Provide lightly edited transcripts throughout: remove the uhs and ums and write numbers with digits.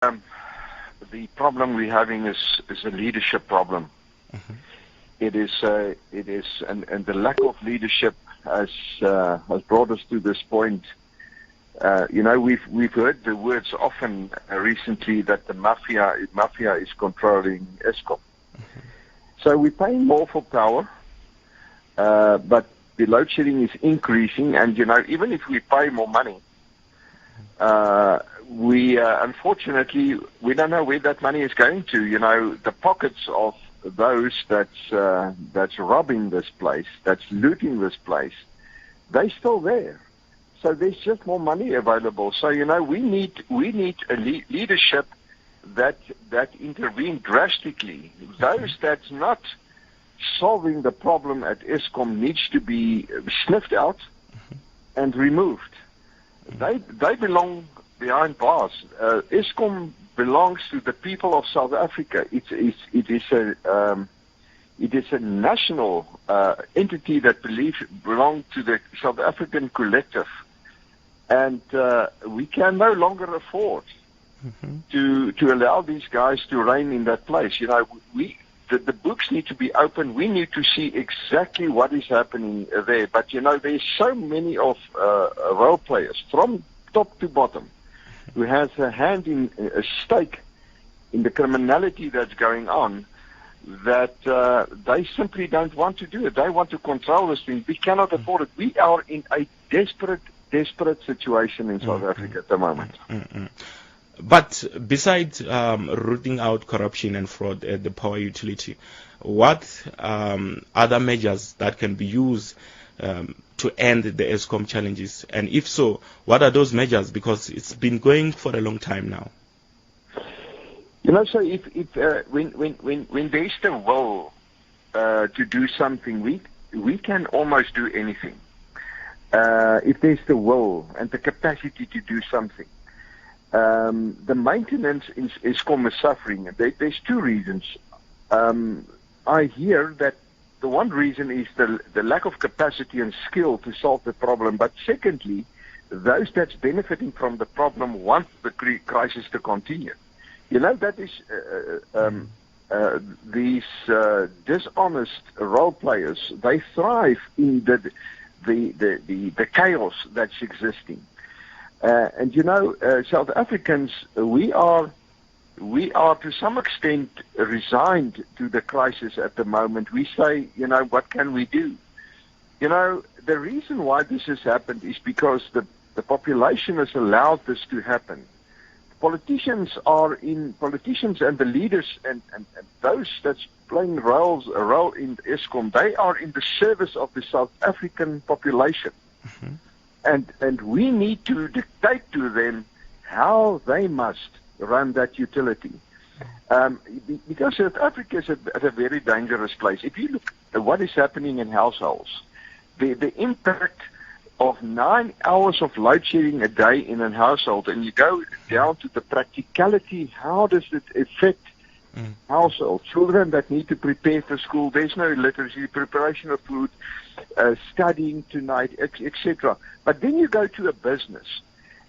The problem we're having is a leadership problem. Mm-hmm. It is, and the lack of leadership has brought us to this point. We've heard the words often recently that the mafia is controlling Eskom. Mm-hmm. So we're paying more for power, but the load shedding is increasing, and even if we pay more money, we unfortunately we don't know where that money is going to. The pockets of those that's robbing this place, that's looting this place, they're still there. So there's just more money available. So we need a leadership that intervene drastically. Those that's not solving the problem at Eskom needs to be sniffed out and removed. They belong behind bars. Eskom belongs to the people of South Africa. It is a national entity that belongs to the South African collective, and we can no longer afford to allow these guys to reign in that place. The books need to be open. We need to see exactly what is happening there. But there's so many of role players from top to bottom who has a hand in a stake in the criminality that's going on, that they simply don't want to do it. They want to control this thing. We cannot afford it. We are in a desperate situation in South Africa at the moment. But besides rooting out corruption and fraud at the power utility, what other measures that can be used to end the Eskom challenges? And if so, what are those measures? Because it's been going for a long time now. So when there's the will to do something, we can almost do anything. If there's the will and the capacity to do something. The maintenance in Eskom is suffering. There's two reasons. I hear that the one reason is the lack of capacity and skill to solve the problem. But secondly, those that's benefiting from the problem want the crisis to continue. That is these dishonest role players. They thrive in the chaos that's existing. And South Africans, we are to some extent resigned to the crisis at the moment. We say, what can we do? The reason why this has happened is because the population has allowed this to happen. Politicians and the leaders and those that's playing a role in Eskom, they are in the service of the South African population. Mm-hmm. And we need to dictate to them how they must run that utility. Because South Africa is at a very dangerous place. If you look at what is happening in households, the impact of 9 hours of load shedding a day in a household, and you go down to the practicality, how does it affect households? Children that need to prepare for school, there's no literacy, preparation of food, studying tonight, etc. But then you go to a business,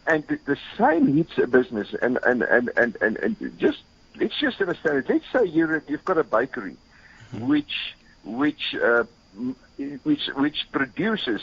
and the same hits a business, and let's just understand it. Let's say you've got a bakery, which produces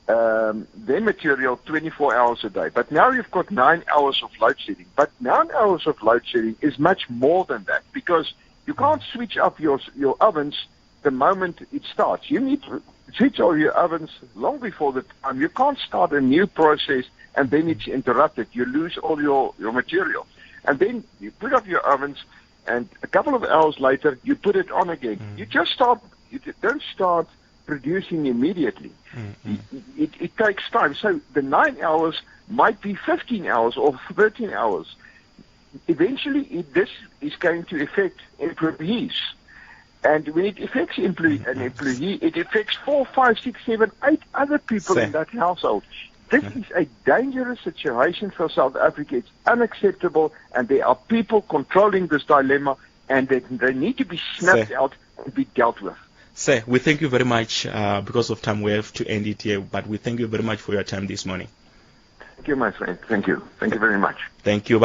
their material 24 hours a day. But now you've got 9 hours of load shedding. But 9 hours of load shedding is much more than that, because you can't switch up your ovens the moment it starts. You need to switch all your ovens long before the time. You can't start a new process and then it's interrupted. You lose all your material. And then you put up your ovens, and a couple of hours later you put it on again. You don't start producing immediately. It takes time. So the 9 hours might be 15 hours or 13 hours. Eventually, this is going to affect employees. And when it affects an employee, it affects 4, 5, 6, 7, 8 other people in that household. This is a dangerous situation for South Africa. It's unacceptable, and there are people controlling this dilemma, and they need to be snapped out and be dealt with. Sir, we thank you very much. Because of time, we have to end it here, but we thank you very much for your time this morning. Thank you, my friend. Thank you. Thank you very much. Thank you.